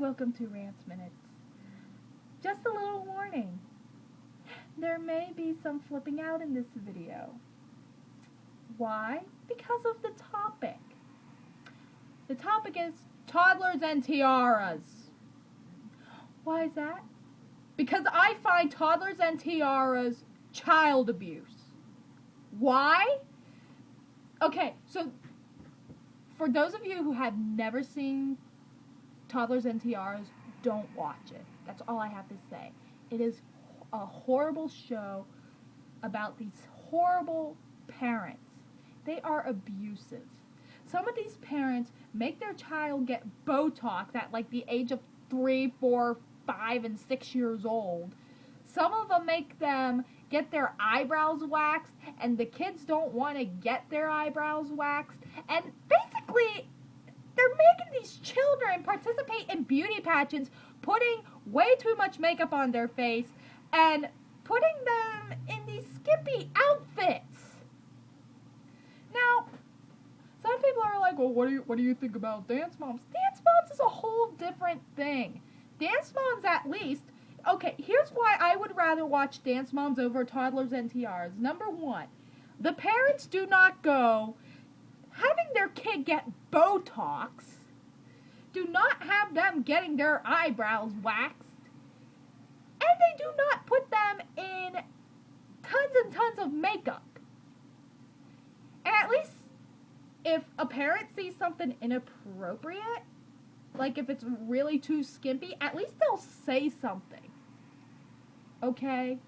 welcome to Rant Minutes. Just a little warning. There may be some flipping out in this video. Why? Because of the topic. The topic is Toddlers and Tiaras. Why is that? Because I find Toddlers and Tiaras child abuse. Why? Okay, so for those of you who have never seen Toddlers and Tiaras, don't watch it. That's all I have to say. It is a horrible show about these horrible parents. They are abusive. Some of these parents make their child get botox at like the age of 3, 4, 5, and 6 years old. Some of them make them get their eyebrows waxed, and the kids don't want to get their eyebrows waxed. And basically, they're making these children participate in beauty pageants, putting way too much makeup on their face, and putting them in these skimpy outfits. Now, some people are like, well, what do you think about dance moms? Dance moms is a whole different thing. Dance moms, at least, okay, here's why I would rather watch Dance Moms over Toddlers and Tiaras. Number one, the parents do not go having their kid get botox, do not have them getting their eyebrows waxed, and they do not put them in tons and tons of makeup. And at least if a parent sees something inappropriate, like if it's really too skimpy, at least they'll say something. Okay?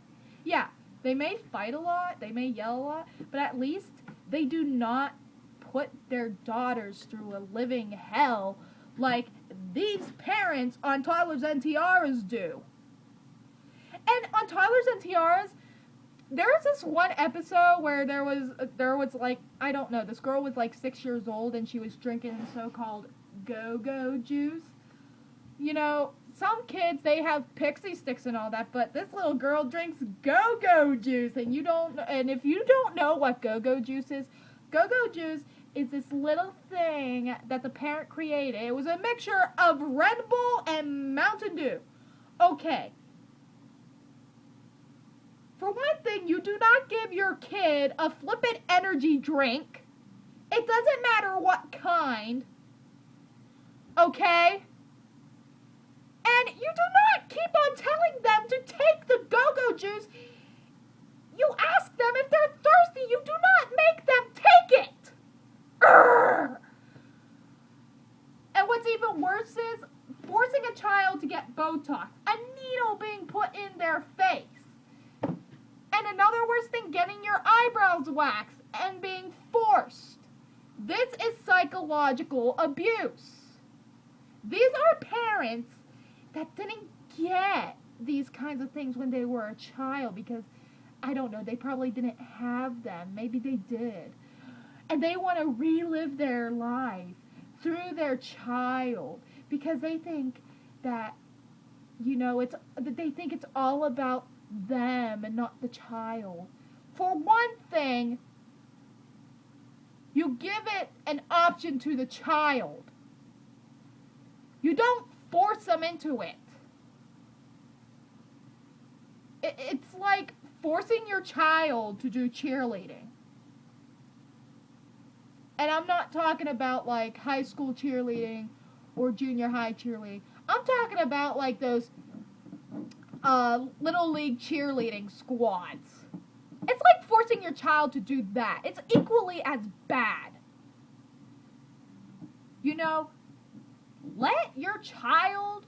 Yeah, they may fight a lot, they may yell a lot, but at least they do not put their daughters through a living hell like these parents on Toddlers and Tiaras do. And on Toddlers and Tiaras, there was this one episode where there was like, I don't know, this girl was like 6 years old and she was drinking so-called go-go juice. You know, some kids, they have pixie sticks and all that, but this little girl drinks go-go juice, and if you don't know what go-go juice is this little thing that the parent created. It was a mixture of Red Bull and Mountain Dew. Okay. For one thing, you do not give your kid a flippin' energy drink. It doesn't matter what kind. Okay? And you do not keep on telling them to take the go-go juice. You ask them if they're thirsty. You do not make them take it. Urgh. And what's even worse is forcing a child to get Botox, a needle being put in their face. And another worse thing, getting your eyebrows waxed and being forced. This is psychological abuse. These are parents that didn't get these kinds of things when they were a child because, I don't know, they probably didn't have them. Maybe they did. And they want to relive their life through their child because they think that, you know, they think it's all about them and not the child. For one thing, you give it an option to the child. You don't force them into it. It's like forcing your child to do cheerleading. And I'm not talking about like high school cheerleading or junior high cheerleading. I'm talking about like those little league cheerleading squads. It's like forcing your child to do that. It's equally as bad. You know, let your child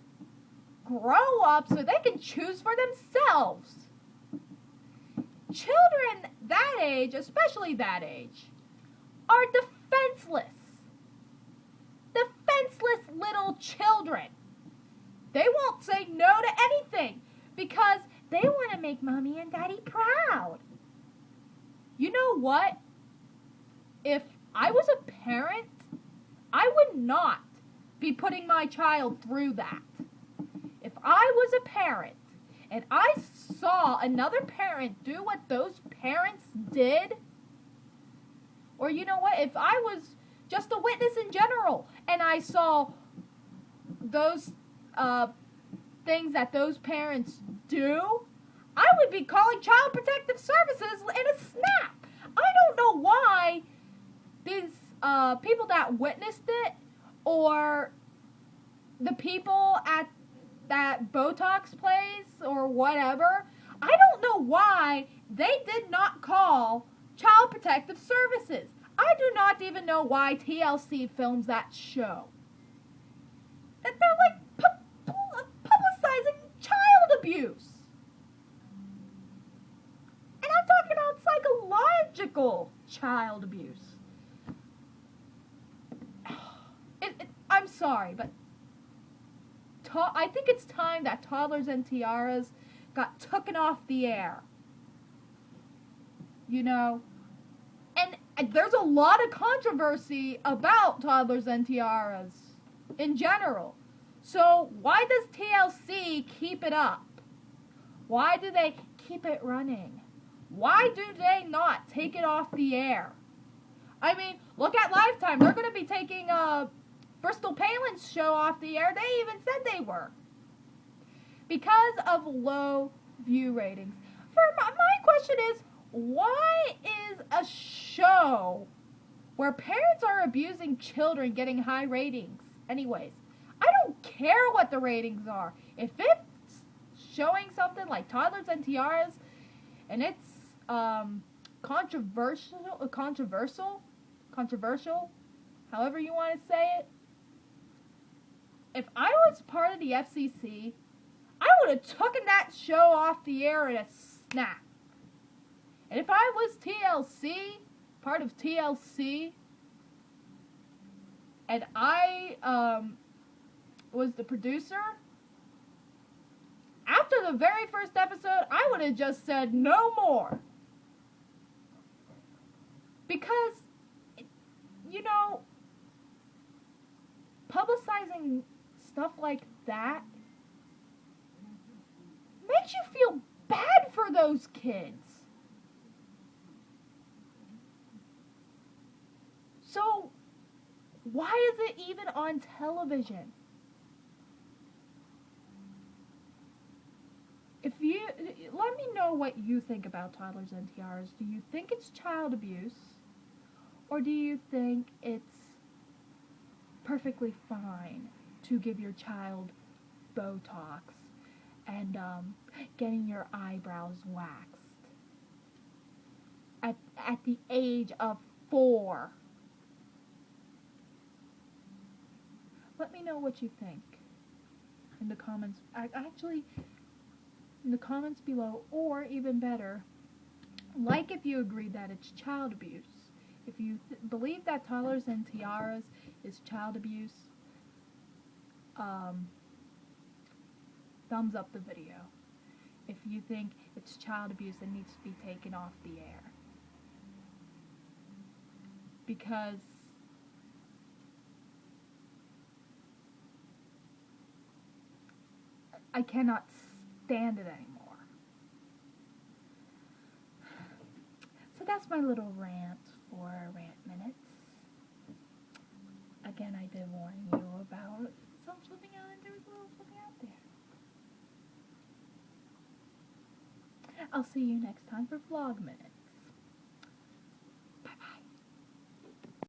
grow up so they can choose for themselves. Children that age, especially that age, are defenseless. Defenseless little children. They won't say no to anything because they want to make mommy and daddy proud. You know what? If I was a parent, I would not be putting my child through that. If I was a parent and I saw another parent do what those parents did, or you know what, if I was just a witness in general and I saw those things that those parents do, I would be calling Child Protective Services in a snap. I don't know why these people that witnessed it, or the people at that botox place or whatever, I don't know why they did not call Child Protective Services. I do not even know why TLC films that show. And they're like publicizing child abuse. And I'm talking about psychological child abuse. I'm sorry, but I think it's time that Toddlers and Tiaras got taken off the air. You know? And there's a lot of controversy about Toddlers and Tiaras in general. So why does TLC keep it up? Why do they keep it running? Why do they not take it off the air? I mean, look at Lifetime. They're going to be taking Bristol Palin's show off the air. They even said they were. Because of low view ratings. My question is, why is a show where parents are abusing children getting high ratings? Anyways, I don't care what the ratings are. If it's showing something like Toddlers and Tiaras, and it's controversial, however you want to say it, if I was part of the FCC, I would have taken that show off the air in a snap. And if I was TLC, part of TLC, and I was the producer, after the very first episode, I would have just said no more. Because, you know, publicizing stuff like that makes you feel bad for those kids. So, why is it even on television? Let me know what you think about Toddlers and Tiaras. Do you think it's child abuse? Or do you think it's perfectly fine to give your child Botox and getting your eyebrows waxed at the age of 4? Let me know what you think in the comments. Actually, in the comments below, or even better, like if you agree that it's child abuse. If you believe that Toddlers and Tiaras is child abuse, thumbs up the video. If you think it's child abuse, it needs to be taken off the air. Because I cannot stand it anymore. So that's my little rant for Rant Minutes. Again, I did warn you about some flipping out, and there was a little flipping out there. I'll see you next time for Vlog Minute.